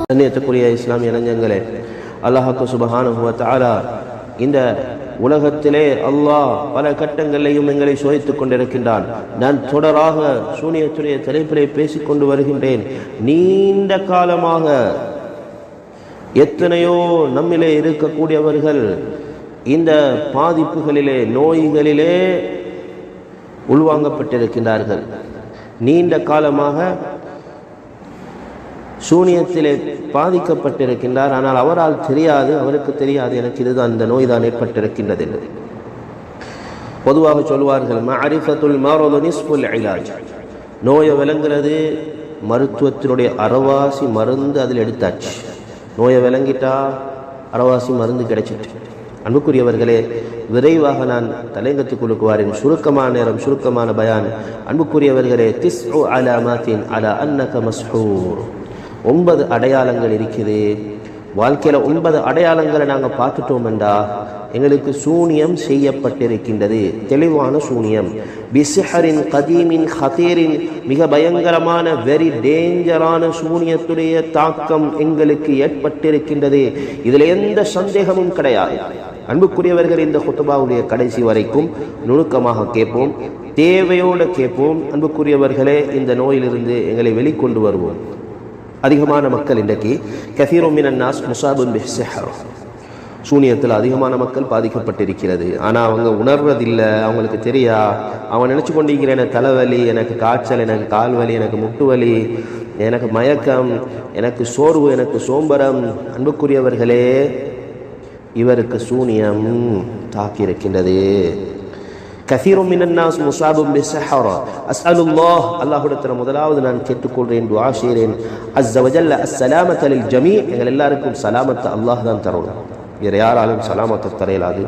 கண்ணியத்துக்குரிய இஸ்லாமிய இளைஞர்களே, அல்லாஹ் சுப்ஹானஹு வ தஆலா இந்த உலகத்திலே அல்லாஹ் பல கட்டங்களிலேயும் எங்களை சோதித்துக் கொண்டிருக்கின்றான். நான் தொடராக சூனியத்துடைய தலைப்பிலே பேசிக்கொண்டு வருகின்றேன். நீண்ட காலமாக எத்தனையோ நம்மிலே இருக்கக்கூடியவர்கள் இந்த பாதிப்புகளிலே, நோய்களிலே உள்வாங்கப்பட்டிருக்கின்றார்கள். நீண்ட காலமாக சூனியத்திலே பாதிக்கப்பட்டிருக்கின்றார். ஆனால் அவரால் தெரியாது, அவருக்கு தெரியாது எனக்கு இதுதான், இந்த நோய் தான் ஏற்பட்டிருக்கின்றது என்று. பொதுவாக சொல்வார்கள், மஅரிஃபத்துல் மரது நிஸ்ஃபுல் இலாஜ். நோயை விளங்குறது மருத்துவத்தினுடைய அறவாசி மருந்து அதில் எடுத்தாச்சு. நோயை விளங்கிட்டா அறவாசி மருந்து கிடைச்சிட்டு. அன்புக்குரியவர்களே, விரைவாக நான் தலையங்கத்துக்குள்ளுக்கு வாரேன். சுருக்கமான நேரம், சுருக்கமான பயான். அன்புக்குரியவர்களே, திஸ்உ அலாமாத்தின் அலா அன்னக மஸ்ஹூர். 9 அடையாளங்கள் இருக்குது. வாழ்க்கையில் 9 அடையாளங்களை நாங்கள் பார்த்துட்டோம் என்றா எங்களுக்கு சூனியம் செய்யப்பட்டிருக்கின்றது. தெளிவான சூனியம். பிசிஹரின் கதீமின் ஹதீரின், மிக பயங்கரமான வெரி டேஞ்சரான சூனியத்துடைய தாக்கம் எங்களுக்கு ஏற்பட்டிருக்கின்றது. இதில் எந்த சந்தேகமும் கிடையாது. அன்புக்குரியவர்கள், இந்த குத்துபாவுடைய கடைசி வரைக்கும் நுணுக்கமாக கேட்போம், தேவையோடு கேட்போம். அன்புக்குரியவர்களே, இந்த நோயிலிருந்து எங்களை வெளிக்கொண்டு வருவோம். அதிகமான மக்கள் இன்றைக்கு கஸீரும் மினன் நாஸ் முஸாபுன் பிஸ்ஸிஹர், சூனியத்தில் அதிகமான மக்கள் பாதிக்கப்பட்டிருக்கிறது. ஆனால் அவங்க உணர்வதில்லை, அவங்களுக்கு தெரியா. அவன் நினச்சி கொண்டிருக்கிற எனக்கு தலைவலி, எனக்கு காய்ச்சல், எனக்கு கால்வலி, எனக்கு முட்டு வலி, எனக்கு மயக்கம், எனக்கு சோர்வு, எனக்கு சோம்பரம். அன்புக்குரியவர்களே, இவருக்கு சூனியம் தாக்கியிருக்கின்றது. கஸீரும் மினன் நாஸ் முஸாபுன் பிஸ்ஸிஹர். அஸ்அலுல்லாஹ், அல்லாஹ்விடத்தில் முதலாவது நான் கேட்டுக்கொள்கிறேன், துஆ செய்கிறேன், அஸ்ஸ வஜல்ல அஸ்ஸலாமத லில் ஜமீ. எங்கள் எல்லாருக்கும் சலாமத்தை அல்லாஹ் தான் தரணும், வேறு யாராலும் சலாமத்தை தரையலாது.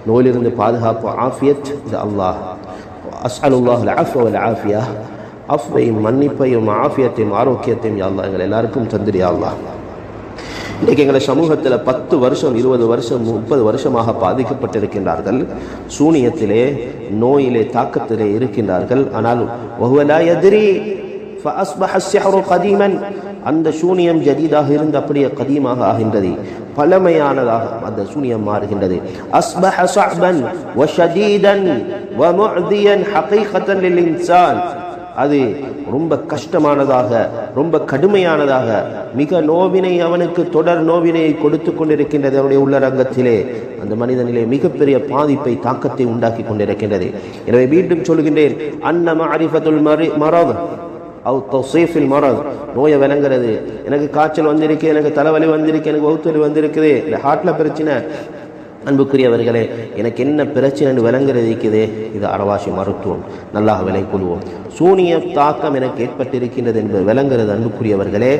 நோயிலிருந்து பாதுகாப்பு, ஆஃபியத் இது அல்லாஹ். அஸ்அலுல்லாஹ் அல் அஃவ வல் ஆஃபியா, அஃவையும் மன்னிப்பையும் ஆஃபியத்தையும் ஆரோக்கியத்தையும் யா அல்லாஹ் எங்கள் எல்லாருக்கும் தந்திரி யா அல்லாஹ். இன்றைக்கு எங்களை சமூகத்தில் 10 வருஷம் 20 வருஷம் 30 வருஷமாக பாதிக்கப்பட்டிருக்கின்றார்கள். சூனியத்திலே, நோயிலே, தாக்கத்திலே இருக்கின்றார்கள். ஆனால் வஹுவ லா யத்ரி ஃபஅஸ்பஹ அஸ்ஸிஹ்ரு கதீமன். அந்த சூனியம் ஜதீதாக இருந்து அப்படியே கதீமாக ஆகின்றது, பழமையானதாக அந்த சூனியம் மாறுகின்றது. அஸ்பஹ ஸஅபன் வ ஷதீதன் வ முஅதியன் ஹகீகத்தன் லில் இன்சான். அது ரொம்ப கஷ்டமானதாக, ரொம்ப கடுமையானதாக, மிக நோவினை, அவனுக்கு தொடர் நோவினை கொடுத்து கொண்டிருக்கின்றது. அவனுடைய உள்ளரங்கத்திலே அந்த மனிதனிலே மிகப்பெரிய பாதிப்பை, தாக்கத்தை உண்டாக்கி கொண்டிருக்கின்றது. எனவே மீண்டும் சொல்கின்றேன், அன்ன மஅரிஃபத்துல் மரத் அவு தௌசீஃபில் மரத். நோயை விளங்குறது, எனக்கு காய்ச்சல் வந்திருக்கு, எனக்கு தலைவலி வந்திருக்கு, எனக்கு வவுத்தலி வந்திருக்குது, இல்லை ஹார்ட்டில் பிரச்சனை. அன்புக்குரியவர்களே, எனக்கு என்ன பிரச்சனைன்னு விளங்குறது இருக்குது, இது அறவாசி மருத்துவம். நல்லாக விலை கொள்வோம். சூனிய தாக்கம் எனக்கு ஏற்பட்டிருக்கின்றது என்பது விளங்குறது. அன்புக்குரியவர்களே,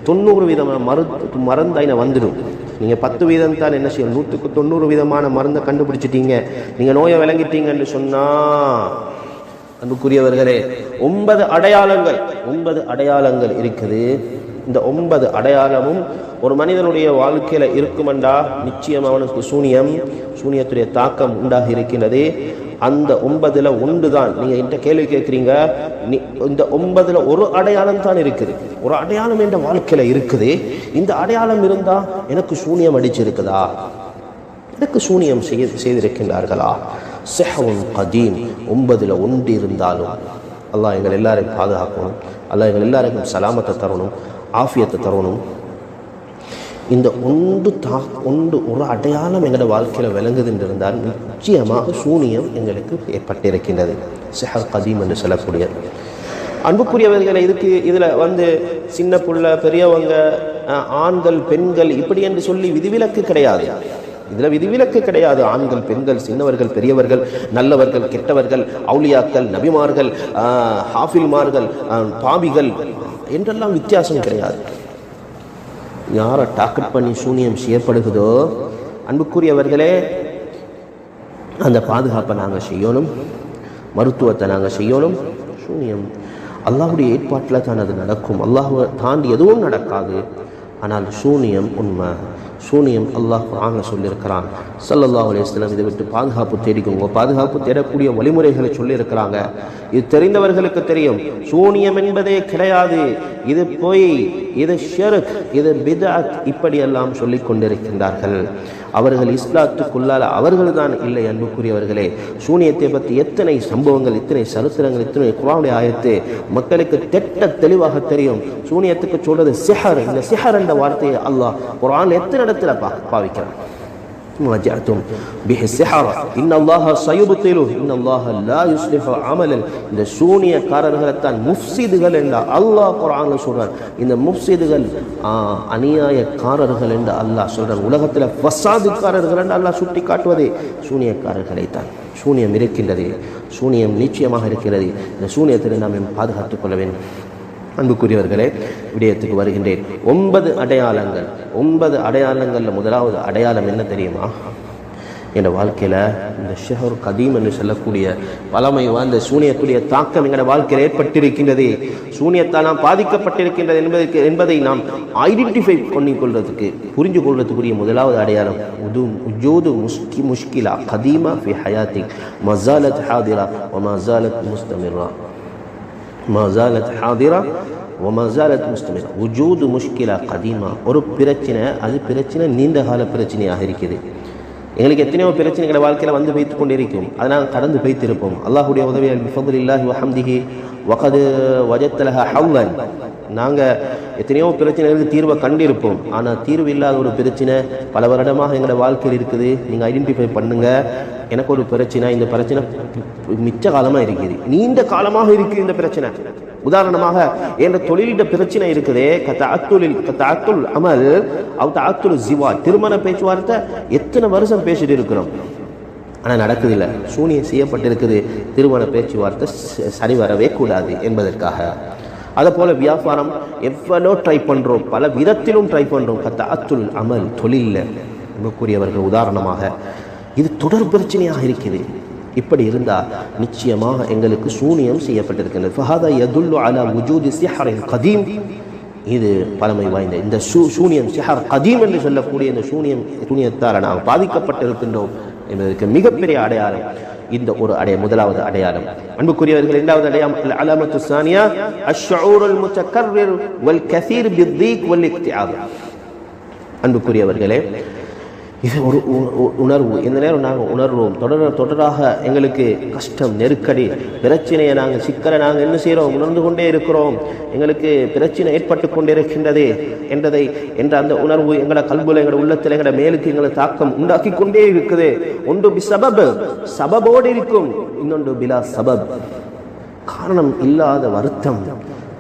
90% மருந்தாயின வந்துடும். நீங்கள் 10% தான் என்ன செய்யணும், 100க்கு 90 விதமான மருந்தை கண்டுபிடிச்சிட்டீங்க, நீங்கள் நோயை விளங்கிட்டீங்கன்னு சொன்னால், அன்புக்குரியவர்களே, 9 அடையாளங்கள் இருக்குது. இந்த 9 அடையாளமும் ஒரு மனிதனுடைய வாழ்க்கையில இருக்குமெண்டா நிச்சயம் அவனுக்கு சூனியத்துடைய தாக்கம் உண்டாகி இருக்கின்றது. அந்த 9ல் 1 தான். நீங்க இந்த கேள்வி கேட்குறீங்க, இந்த 9ல் ஒரு அடையாளம் தான் இருக்குது. ஒரு அடையாளம் என்ற வாழ்க்கையில இருக்குது. இந்த அடையாளம் இருந்தா எனக்கு சூனியம் அடிச்சிருக்குதா, எனக்கு சூனியம் செய்திருக்கின்றார்களா? சிஹ்ருன் கதீம். 9ல் 1 இருந்தாலும் அல்லாஹ் எங்கள் எல்லாரையும் பாதுகாக்கணும். அல்லாஹ் எங்கள் எல்லாருக்கும் சலாமத்தை தரணும், ஆஃபியத்தை தரணும். இந்த ஒரு அடையாளம் எங்களோட வாழ்க்கையில் விளங்குதுன்னு இருந்தால் நிச்சயமாக சூனியம் எங்களுக்கு ஏற்பட்டிருக்கின்றது. சிஹர் கதீம் என்று சொல்லக்கூடியது. அன்புக்குரியவர்களை, இதில் சின்ன புள்ள, பெரியவங்க, ஆண்கள், பெண்கள் இப்படி என்று சொல்லி விதிவிலக்கு கிடையாது. இதில் விதிவிலக்கு கிடையாது. ஆண்கள், பெண்கள், சின்னவர்கள், பெரியவர்கள், நல்லவர்கள், கெட்டவர்கள், அவுலியாக்கள், நபிமார்கள், ஹாஃபில்மார்கள், பாபிகள் என்றெல்லாம் வித்தியாசம் கிடையாது. யாரை டார்கெட் பண்ணி சூனியம் செய்யப்படுகிறதோ, அன்புக்குரியவர்களே, அந்த பாதுகாப்பை நாங்கள் செய்யணும், மருத்துவத்தை நாங்கள் செய்யணும். சூனியம் அல்லாஹ்வுடைய ஏற்பாட்டில் தான் அது நடக்கும். அல்லாஹ்வை தாண்டி எதுவும் நடக்காது. ஆனால் சூனியம் உண்மை. சூனியம் அல்லாஹ் குர்ஆன்ல சொல்லியிருக்கிறான். ஸல்லல்லாஹு அலைஹி வஸல்லம் இதை விட்டு பாதுகாப்பு தேடிக்கோங்க. பாதுகாப்பு தேடக்கூடிய வழிமுறைகளை சொல்லியிருக்கிறாங்க. இது தெரிந்தவர்களுக்கு தெரியும். சூனியம் என்பதே கிடையாது. இது பொய், இது ஷிர்க், இது பித்அத், இப்படியெல்லாம் சொல்லிக் கொண்டிருக்கின்றார்கள். அவர்கள் இஸ்லாத்துக்குள்ளால் அவர்கள் தான் இல்லை. அன்புக்குரியவர்களே, சூனியத்தை பற்றி எத்தனை சம்பவங்கள், இத்தனை சரித்திரங்கள், இத்தனை குர்ஆனுடைய ஆயத்து மக்களுக்கு திட்ட தெளிவாக தெரியும். சூனியத்துக்கு சொல்றது சிஹர். இந்த சிஹர் என்ற வார்த்தையை அல்லாஹ் குர்ஆன் எத்தனை இடத்துல பாவிக்கிறான். وجعتم به السحر ان الله سيبطله ان الله لا يصلح عملا. இந்த சூனியக்காரர்களை தான் முஃப்ஸிதுகள் என்ற அல்லாஹ் குர்ஆன்ல சொல்றான். இந்த முஃப்ஸிதுகள் அநியாயக்காரர்கள் என்று அல்லாஹ் சொல்றான். உலகத்தில் ஃபஸாதுக்காரர்கள் என்று அல்லாஹ் சுட்டி காட்டுவதே சூனியக்காரர்களை தான். சூனியம் இருக்கின்றது, சூனியம் நிச்சயமாக இருக்கிறது. இந்த சூனியத்தை நாம் பாதுகாத்துக் கொள்ள வேண்டும். அன்புக்குரியவர்களே, விடயத்துக்கு வருகின்றேன். 9 அடையாளங்கள். 9 அடையாளங்களில் முதலாவது அடையாளம் என்ன தெரியுமா? என் வாழ்க்கையில் இந்த ஷஹர் கதீம் என்று சொல்லக்கூடிய பழமை வாழ்ந்த சூனியத்துடைய தாக்கம் எங்களோட வாழ்க்கையில் ஏற்பட்டிருக்கின்றது. சூனியத்தால் நாம் பாதிக்கப்பட்டிருக்கின்றது என்பதை நாம் ஐடென்டிஃபை பண்ணிக்கொள்றதுக்கு, புரிஞ்சு கொள்றதுக்குரிய முதலாவது அடையாளம் உஜூது முஷ்கிலா கதீமா ஃபி ஹயாத்தி மஸாலத் ஹாதிரா வ மஸாலத் முஸ்தமிரா. மஸாலத் ஹாதிரா வ மஸாலத் முஸ்தமிரா. உஜூது முஷ்கிலா கதீமா, ஒரு பிரச்சனை, அது பிரச்சனை நீண்ட கால பிரச்சனையாக இருக்குது. எங்களுக்கு எத்தனையோ பிரச்சனைகளை வாழ்க்கையில் வந்து வைத்து கொண்டிருக்கும், அதை நாங்கள் கடந்து வைத்திருப்போம். அல்லாஹுடைய உதவியால் பிஃபதுலில்லாஹி வ ஹம்திஹி வகது வஜத்தலஹா ஹவ்வன். நாங்கள் எத்தனையோ பிரச்சனைகளுக்கு தீர்வை கண்டிருப்போம். ஆனால் தீர்வு இல்லாத ஒரு பிரச்சனை பல வருடமாக எங்களோட வாழ்க்கையில் இருக்குது. நீங்கள் ஐடென்டிஃபை பண்ணுங்கள், எனக்கு ஒரு பிரச்சனை, இந்த பிரச்சனை மிச்ச காலமாக இருக்குது, நீண்ட காலமாக இருக்குது இந்த பிரச்சனை. உதாரணமாக என்ற தொழிலிட பிரச்சனை இருக்குதே, கத்தாத்துல் அமல் அவ் தாத்துல் ஜிவா, திருமண பேச்சுவார்த்தை எத்தனை வருஷம் பேசிட்டு இருக்கிறோம், ஆனால் நடக்குதில்லை. சூனியம் செய்யப்பட்டிருக்குது, திருமண பேச்சுவார்த்தை சரி வரவே கூடாது என்பதற்காக. அதை போல வியாபாரம் எவ்வளோ ட்ரை பண்ணுறோம், பல விதத்திலும் ட்ரை பண்ணுறோம். கத்தாத்துல் அமல் தொழிலில் கூறியவர்கள் உதாரணமாக இது தொடர் பிரச்சனையாக இருக்குது. இப்படி இருந்தால் நிச்சயமாக எங்களுக்கு சூனியம் செய்யப்பட்டிருக்கின்றது. ஃபஹாதா யதுல்லு அலா வுஜூதி சிஹ்ரின் கதீம். இது பழமை வாய்ந்த இந்த சூனியம் சிஹர் கதீம் என்று சொல்லக்கூடிய இந்த சூனியத்தால் நாம் பாதிக்கப்பட்டிருக்கின்றோம் என்பதற்கு மிகப்பெரிய அடையாளம் இந்த ஒரு முதலாவது அடையாளம். அன்புக்குரியவர்கள், இரண்டாவது அடையாளம் அலாமத்து சானியா அஷ்ஷூருல் முத்தகர்ரிர் வல் கஸீர் பித்தீக் வல் இக்திஆப். அன்புக்குரியவர்களே, இது ஒரு உணர்வு. இந்த நேரம் நாங்கள் உணர்வோம், தொடராக எங்களுக்கு கஷ்டம், நெருக்கடி, பிரச்சனையை நாங்கள் சிக்கலை நாங்கள் என்ன செய்கிறோம், உணர்ந்து கொண்டே இருக்கிறோம். எங்களுக்கு பிரச்சனை ஏற்பட்டு கொண்டே இருக்கின்றது என்ற அந்த உணர்வு எங்களை கல்புல, எங்களோட உள்ளத்தில், எங்களோட மேலுக்கு எங்களை தாக்கம் உண்டாக்கி கொண்டே இருக்குது. ஒன்று பிசபப், சபபோடு இருக்கும், இன்னொன்று பிலா சபப், காரணம் இல்லாத வருத்தம்,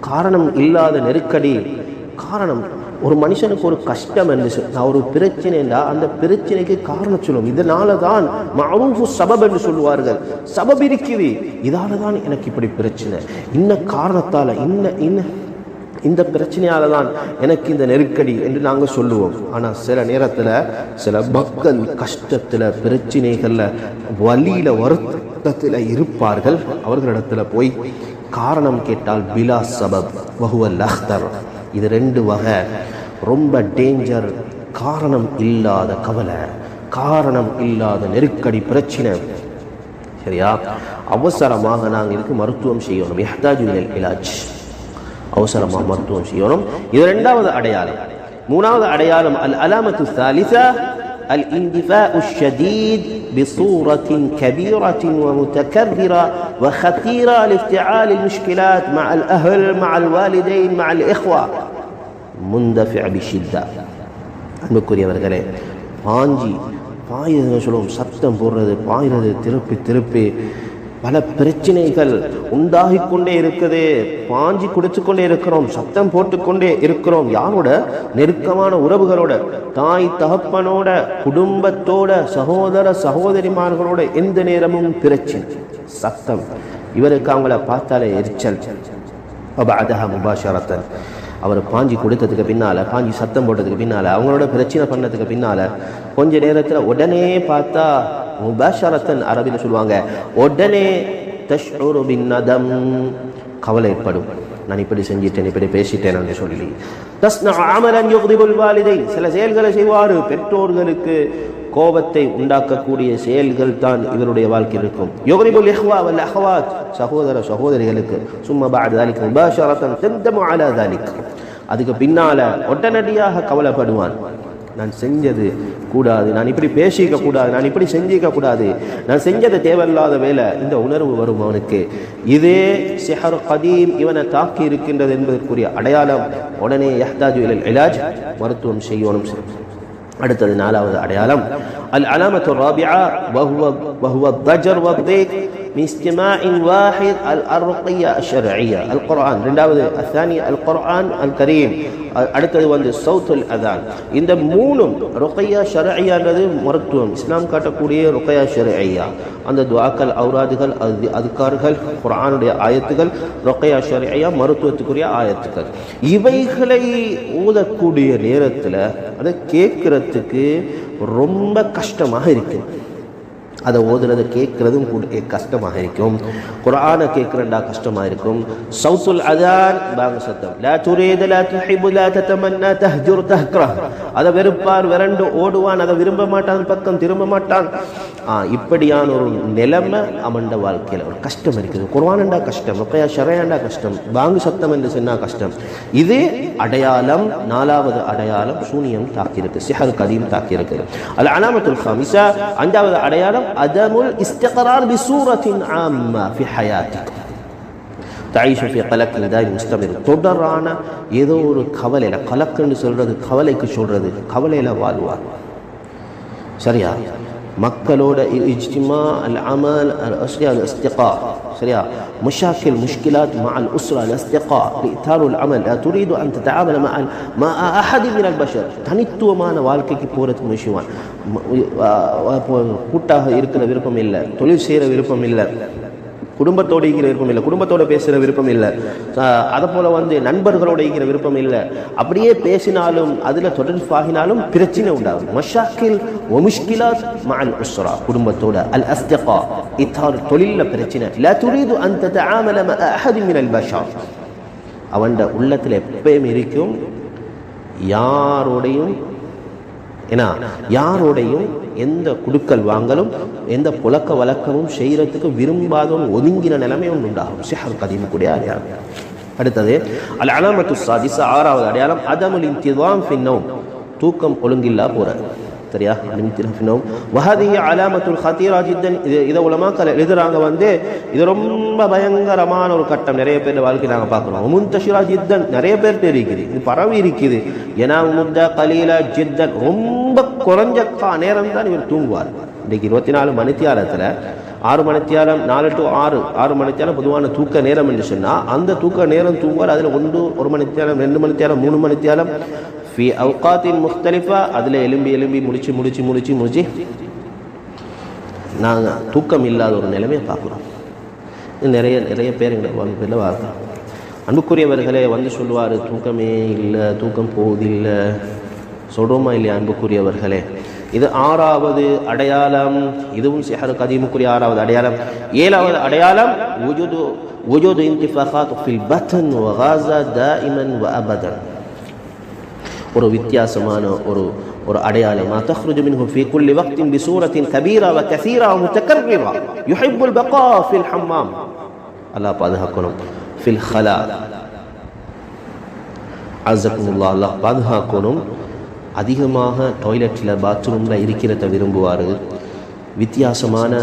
காரணம் இல்லாத நெருக்கடி. காரணம், ஒரு மனுஷனுக்கு ஒரு கஷ்டம் என்று சொன்னால், ஒரு பிரச்சனை என்றால் அந்த பிரச்சனைக்கு காரணம் சொல்லும். இதனால தான் மஅரூஃபு சபப் என்று சொல்லுவார்கள். சபப் இருக்குது, இதால தான் எனக்கு இப்படி பிரச்சனை, இன்ன காரணத்தால், இந்த பிரச்சனையால தான் எனக்கு இந்த நெருக்கடி என்று நாங்கள் சொல்லுவோம். ஆனால் சில நேரத்தில் சில மக்கள் கஷ்டத்தில், பிரச்சனைகளில், வலியில், வருத்தத்தில் இருப்பார்கள். அவர்களிடத்தில் போய் காரணம் கேட்டால் பிலா சபப் வஹுவல் அக்தர். இது 2 வகை, ரொம்ப டேஞ்சர். காரணம் இல்லாத கவலை, காரணம் இல்லாத நெருக்கடி, பிரச்சனை. சரியா? அவசரமாக நாங்கள் இதுக்கு மருத்துவம் செய்யணும். யஹ்தாஜு இலல் இலாஜ், அவசரமாக மருத்துவம் செய்யணும். இது 2வது அடையாளம். 3வது அடையாளம் அல் அலாமத்து சாலிசா அல் இந்திஃபாஉ ஷதீத் بصورة كبيرة ومتكررة وخطيرة لافتعال المشكلات مع الأهل مع الوالدين مع الإخوة مندفع بشدة. அன்புக்குரியவர்களே, பாயுதுன்னு சொல்லுவோம், சத்தம் போடுறது, பாயுறது, திருப்பி பல பிரச்சனைகள் உண்டாகி கொண்டே இருக்குது. பாஞ்சி குடிச்சு கொண்டே இருக்கிறோம், சத்தம் போட்டுக்கொண்டே இருக்கிறோம். யாரோட? நெருக்கமான உறவுகளோட, தாய் தகப்பனோட, குடும்பத்தோட, சகோதர சகோதரிமார்களோட எந்த நேரமும் பிரச்சனை, சத்தம். இவருக்கு அவங்கள பார்த்தாலே எரிச்சல். அபஅதஹா முபாஷரத்தன், அவர் பாஞ்சி கொடுத்ததுக்கு பின்னால், பாஞ்சி சத்தம் போட்டதுக்கு பின்னால், அவங்களோட பிரச்சனை பண்ணதுக்கு பின்னால் கொஞ்ச நேரத்தில் உடனே பார்த்தா முபாஷரத்தன், அரபியில் சொல்லுவாங்க, உடனே தஷ்உரு பின்னதம், கவலை ஏற்படும். நான் இப்படி செஞ்சிட்டேன், இப்படி பேசிட்டேன் சொல்லி. தஸ்னஉ அமலன் யுக்திபுல் வாலிதைன், சில செயல்களை செய்வார், பெற்றோர்களுக்கு கோபத்தை உண்டாக்கக்கூடிய செயல்கள் தான் இவருடைய வாழ்க்கையில் இருக்கும். யுக்ரிபுல் இஹ்வா வல் அஹ்வாத், சகோதர சகோதரிகளுக்கு சும்மா பஅத ذلك مباشرة تندم على ذلك, அதுக்கு பின்னால உடனடியாக கவலைப்படுவான். நான் செஞ்சது கூடாது, நான் இப்படி பேசிக்க கூடாது, நான் இப்படி செஞ்சிக்க கூடாது, நான் செஞ்சது தேவையில்லாத வேலை, இந்த உணர்வு வரும் அவனுக்கு. இதே சிஹர் கதீம் இவனை தாக்கி இருக்கின்றது என்பதற்குரிய அடையாளம். உடனே யஹ்தாஜு இலல் இலாஜ், மருத்துவம் செய்யணும். அடுத்தது நாலாவது அடையாளம் அல் அலாமத்து ராபிஆ வஹுவ الضجر والضيق من استماع واحد الرقية الشرعية القرآن. ரெண்டாவது الثاني القرآن الكريم. அடுத்தது வந்து சௌத்துல் அதான். இந்த மூணும் ருக்கையா ஷரஇயான்றது மருத்துவம், இஸ்லாம் காட்டக்கூடிய ருக்கையா ஷரஇயா, அந்த துஆக்கள், அவுராதுகள், அதுக்கார்கள், குர்ஆனுடைய ஆயத்துகள், ருக்கையா ஷரஇயா மருத்துவத்துக்குரிய ஆயத்துக்கள். இவைகளை ஓதக்கூடிய நேரத்தில் அதை கேட்கறதுக்கு ரொம்ப கஷ்டமாக இருக்கு. அதை ஓதுறதை கேட்கறதும் கஷ்டமாக இருக்கும். குர்ஆனை கேட்கறண்டா கஷ்டமாக இருக்கும். சௌத்துல் அதான் பாங்க சத்தம், லா துரீது லா துஹிப்பு லா ததமன்னா தஹ்ஜுர் தஹ்க்ரஹ், அதை வெறுப்பார், விரண்டு ஓடுவான், அதை விரும்ப மாட்டான், பக்கம் திரும்ப மாட்டான். இப்படியான ஒரு நிலைமை அவன் வாழ்க்கையில் ஒரு கஷ்டம் இருக்குது. குர்ஆன்டா கஷ்டம், ருக்கையா ஷரஇயாண்டா கஷ்டம், பாங்கு சத்தம் என்று சொன்னா கஷ்டம். இது அடையாளம். நாலாவது அடையாளம் சூனியம் தாக்கியிருக்கு, சிஹர் கதீம் தாக்கியிருக்கு. அல் அலாமத்துல் ஹாமிஸா, அஞ்சாவது அடையாளம் அதமுல் இஸ்திக்ரார் பிசூரத்தின் ஆம்மா ஃபி ஹயாத்திக் தாயிஷு ஃபி கலக்கின் தாய் முஸ்தமிர். தொடரான ஏதோ ஒரு கவலையில், கலக்குன்னு சொல்றது கவலைக்கு சொல்றது, கவலையில் வாழ்வார். சரியா? மக்களோட இஜ்திமா அல் அமல் அல் அஸ்ரியா அல் இஸ்திகா. சரியா? مشاكل مشكلات مع الأسرة الاستقاء لإثار العمل لا تريد أن تتعامل مع أحد من البشر. தனித்துவமான வாழ்க்கைக்கு போகிறதுக்கு முயற்சிவான். கூட்டாக இருக்கிற விருப்பம் இல்லை, தொழில் செய்கிற விருப்பம் இல்லை, குடும்பத்தோடு இருக்கிற விருப்பம் இல்லை, குடும்பத்தோடு பேசுகிற விருப்பம் இல்லை, அதை போல் வந்து நண்பர்களோடு இருக்கிற விருப்பம் இல்லை. அப்படியே பேசினாலும் அதில் தொடர்பாகினாலும் பிரச்சனை உண்டாகும். மஷாக்கில் ஒமுஷ்கிலாத் மஅல் உஸ்ரா, குடும்பத்தோட. அல் அஸ்திகா இத்தார், தொழிலில் பிரச்சனை. லா துரீது அன் ததஆமல மஅ அஹத் மினல் பஷர், அவன் உள்ளத்தில் எப்பயும் இருக்கும் யாரோடையும் யாரோடையும் எந்த குடுக்கல் வாங்கலும் எந்த புழக்க வழக்கமும் செய்யறதுக்கு விரும்பாதவன் ஒதுங்கின நிலைமை ஒன்று உண்டாகும். சிஹர் கதீம் கூடிய அடையாளம். அடுத்தது அல் அலாமத்து சாதிஸா, ஆறாவது அடையாளம் அதமுல் இன்திஸாம் ஃபி நௌம், தூக்கம் ஒழுங்கில்லா போறது. சரியா? வஹதிஹி அலாமத்துல் ஹதீரா ஜித்தன். இதை உலமாக்கள் எழுதுறாங்க வந்து இது ரொம்ப பயங்கரமான ஒரு கட்டம். நிறைய பேர் வாழ்க்கை நாங்கள் பார்க்குறோம். முன்தஷிரா ஜித்தன், நிறைய பேர் இருக்குது, இது பரவி இருக்குது. ஏன்னா முத்தா கலீலா ஜித்தன், ரொம்ப குறைஞ்ச நேரம் தான் இவர் தூங்குவார். இன்றைக்கு 24 மணித்தியாலத்தில் 6 மணித்தியாலம், 4 to 6 மணித்தியாலம் பொதுவான தூக்க நேரம் என்று சொன்னால் அந்த தூக்க நேரம் தூங்குவார். அதில் 1 மணித்தியாலம், 2 மணித்தியாலம், 3 மணித்தியாலம் ஃபி அவ்காத்தின் முக்தலிஃபா, அதில் எலும்பி முடிச்சு நாங்கள் தூக்கம் இல்லாத ஒரு நிலைமையை பார்க்குறோம். நிறைய பேர் எங்களை வகுப்பில் பார்க்குறோம். அன்புக்குரியவர்களே வந்து சொல்லுவார், தூக்கமே இல்லை, தூக்கம் போவதில்லை, சொல்கிறோமா இல்லையா? அன்புக்குரியவர்களே, இது 6வது அடையாளம். இதுவும் சிஹர் கதீமுக்குரிய 6வது அடையாளம். 7வது அடையாளம் وجود انتفاخات في البطن وغازة دائما وابدا. ஒரு வித்தியாசமான ஒரு அடையாளம். تخرج منه في كل وقت بصورة كبيرة وكثيرة ومتكررة يحب البقاء في الحمام. الله பாதுகாக்கணும். في الخلاء عزكم الله. الله பாதுகாக்கணும். அதிகமாக டாய்லெட்டில், பாத்ரூமில் இருக்கிறத விரும்புவார். வித்தியாசமான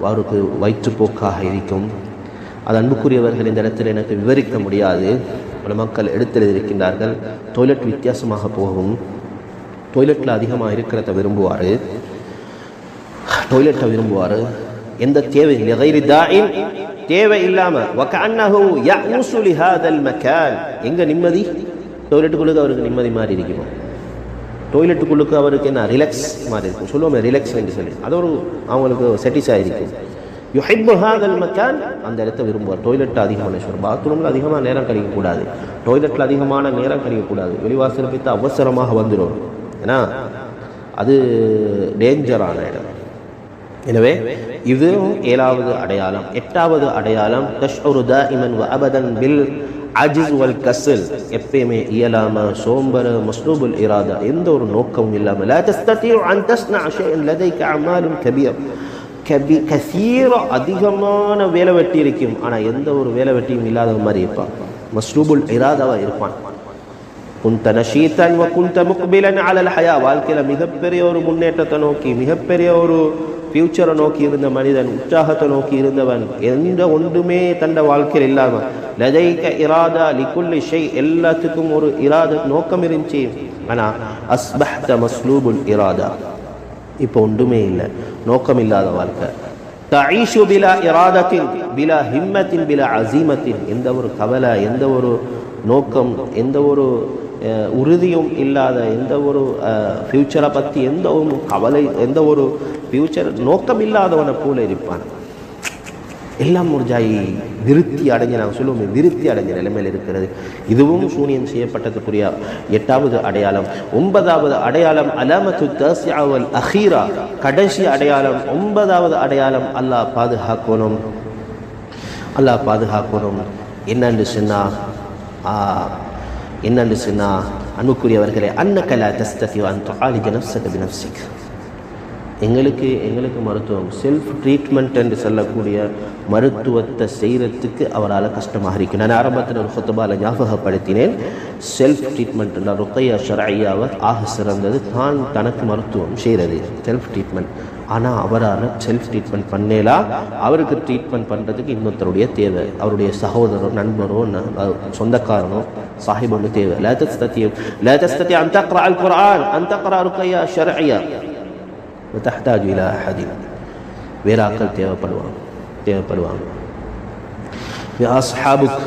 அவருக்கு வயிற்றுப்போக்காக இருக்கும். அது அன்புக்குரியவர்கள் இந்த இடத்துல எனக்கு விவரிக்க முடியாது. பல மக்கள் எடுத்தெழுதியிருக்கின்றார்கள். டாய்லெட் வித்தியாசமாக போகும், டாய்லெட்டில் அதிகமாக இருக்கிறத விரும்புவார், டாய்லெட்டை விரும்புவார். எந்த தேவை தேவை இல்லாமல் எங்கே நிம்மதி? டாய்லெட்டுக்குள்ளுக்கு அவருக்கு நிம்மதி மாதிரி இருக்குமோ? டாய்லெட்டுக்குள்ளுக்கு அவருக்கு என்ன ரிலாக்ஸ் மாதிரி இருக்கும், சொல்லுவோமே ரிலாக்ஸ் என்று சொல்லி, அது ஒரு அவங்களுக்கு செட்டிஸ்ஃபை இருக்கும். யுஹிப்பு ஹாதல் மக்கான், அந்த இடத்த விரும்புவார். டாய்லெட்டில் அதிகமான சொல்லுவார். பாத்ரூமில் அதிகமாக நேரம் கழிக்கக்கூடாது, டாய்லெட்டில் அதிகமான நேரம் கழிக்கக்கூடாது. வெளிவாசல் பித்து அவசரமாக வந்துடும், ஏன்னா அது டேஞ்சரான இடம். எனவே இதுவும் 7வது அடையாளம். 8வது அடையாளம் தஷ்உரு தாயிமன் வ அபதன் பில் அஜிஸ் வல் கஸல், எப்பயுமே இயலாம, சோம்பர, மஸ்லூபுல் இராதா, எந்த ஒரு நோக்கமும் இல்லாம. லா தஸ்ததிஉ அன் தஸ்னா ஷைஅன் லதைக அமாலுன் கபீர், கசீர, அதிகமான வேலை வெட்டி இருக்கும், ஆனா எந்த ஒரு வேலை வெட்டியும் இல்லாத மாதிரி இருப்பான். மஸ்லூபுல் இராதாவா இருப்பான். குந்த நஷீதன் வ குந்த முக்பிலன் அலல் ஹயா, வாழ்க்கையில மிகப்பெரிய ஒரு முன்னேற்றத்தை நோக்கி, மிகப்பெரிய ஒரு ஃபியூச்சரை நோக்கி இருந்த மனிதன், உற்சாகத்தை நோக்கி இருந்தவன், எந்த ஒன்றுமே தண்ட வாழ்க்கையில் இல்லாம, லதைக இராதா லிகுல்லி ஷை, எல்லாத்துக்கும் ஒரு இராத நோக்கம் இருந்துச்சு, ஆனா அஸ்பஹ்த மஸ்லூபுல் இராதா, இப்போ ஒன்றுமே இல்லை, நோக்கம் இல்லாத வாழ்க்கை. தஈஷு பிலா இராதத்தின் பிலா ஹிம்மத்தின் பிலா அசீமத்தின், எந்த ஒரு கவலை, எந்த ஒரு நோக்கம், எந்த ஒரு உறுதியும் இல்லாத, எந்த ஒரு ஃபியூச்சரை பற்றி எந்த ஒரு கவலை, எந்த ஒரு ஃபியூச்சர் நோக்கம் இல்லாதவனை போல இருப்பான். எல்லாம் முடிஞ்சாய் விருத்தி அடைஞ்ச, நாங்கள் சொல்லுவோம் விருத்தி அடைஞ்ச நிலைமையில் இருக்கிறது. இதுவும் சூனியம் செய்யப்பட்டதுக்குரிய 8வது அடையாளம். 9வது அடையாளம் அலாமத்து தாசிஆ வல் அஹீரா, கடைசி அடையாளம், 9வது அடையாளம். அல்லாஹ் பாதுகாக்கணும், அல்லாஹ் பாதுகாக்கணும். என்னன்னு சொன்னா அன்புக்குரியவர்களே, அன்னக லா தஸ்ததி அன் துஆலிஜ நஃப்ஸக பினஃப்ஸிக், எங்களுக்கு மருத்துவம், செல்ஃப் ட்ரீட்மெண்ட் என்று சொல்லக்கூடிய மருத்துவத்தை செய்கிறதுக்கு அவரால் கஷ்டமாக இருக்கு. நான் ஆரம்பத்தில் ஒரு ஹுத்பால ஞாபகப்படுத்தினேன், செல்ஃப் ட்ரீட்மெண்ட் என்ற ருக்கையா ஷர்ஐயாவை ஆக சிறந்தது தான் தனக்கு மருத்துவம் செய்கிறது, செல்ஃப் ட்ரீட்மெண்ட். ஆனால் அவரால் செல்ஃப் ட்ரீட்மெண்ட் பண்ணலாம், அவருக்கு ட்ரீட்மெண்ட் பண்ணுறதுக்கு இன்னொருத்தருடைய தேவை, அவருடைய சகோதரோ, நண்பரோ, சொந்தக்காரனோ, சாஹிபோன்னு தேவை. லா தஸ்ததி அன் தக்ரா அல் குர்ஆன் அன் தக்ரா ருக்கையா ஷர்ஐயா தஹ்தாஜு இலா அஹதின், வேறாக்கள் தேவைப்படுவாங்க. அஸ்ஹாபுக்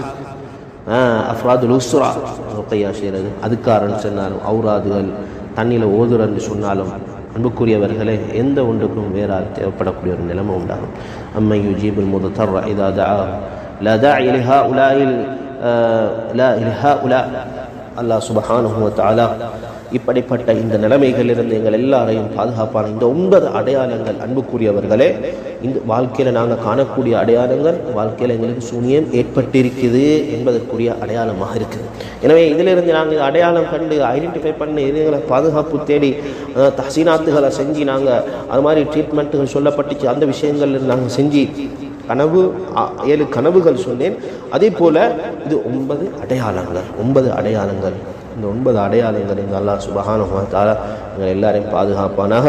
அஃப்ராதுல் உஸ்ரா ருக்கையா செய்கிறது, அதுக்காரன்னு சொன்னாலும், அவுராதுகள் தண்ணியில் ஓதுறன்னு சொன்னாலும், அன்புக்குரியவர்களே, எந்த ஒன்றுக்கும் வேறால் தேவைப்படக்கூடிய ஒரு நிலைமை உண்டாகும். அம்மை யுஜீபுல் முதத்தர்ர இதா தஆஹு லா தாஇ லிஹாஉலாஇல் லா லிஹாஉலா. அல்லாஹ் சுப்ஹானஹு வ தஆலா இப்படிப்பட்ட இந்த நிலைமைகளிலிருந்து எங்கள் எல்லாரையும் பாதுகாப்பான இந்த 9 அடையாளங்கள், அன்புக்குரியவர்களே, இந்த வாழ்க்கையில் நாங்கள் காணக்கூடிய அடையாளங்கள், வாழ்க்கையில் எங்களுக்கு சூனியம் ஏற்பட்டிருக்குது என்பதற்குரிய அடையாளமாக இருக்குது. எனவே இதிலிருந்து நாங்கள் அடையாளம் கண்டு ஐடென்டிஃபை பண்ணி எங்களை பாதுகாப்பு தேடி தஹ்சீனாத்துகளை செஞ்சு நாங்கள் அது மாதிரி ட்ரீட்மெண்ட்டுகள் சொல்லப்பட்டுச்சு, அந்த விஷயங்கள் நாங்கள் செஞ்சு கனவு 7 கனவுகள் சொன்னேன். அதே போல் இது 9 அடையாளங்கள். இந்த 9 அடையாளங்கள் எங்கள் அல்லாஹ் சுப்ஹானஹு வ தஆலா எங்கள் எல்லாரையும் பாதுகாப்பானாக.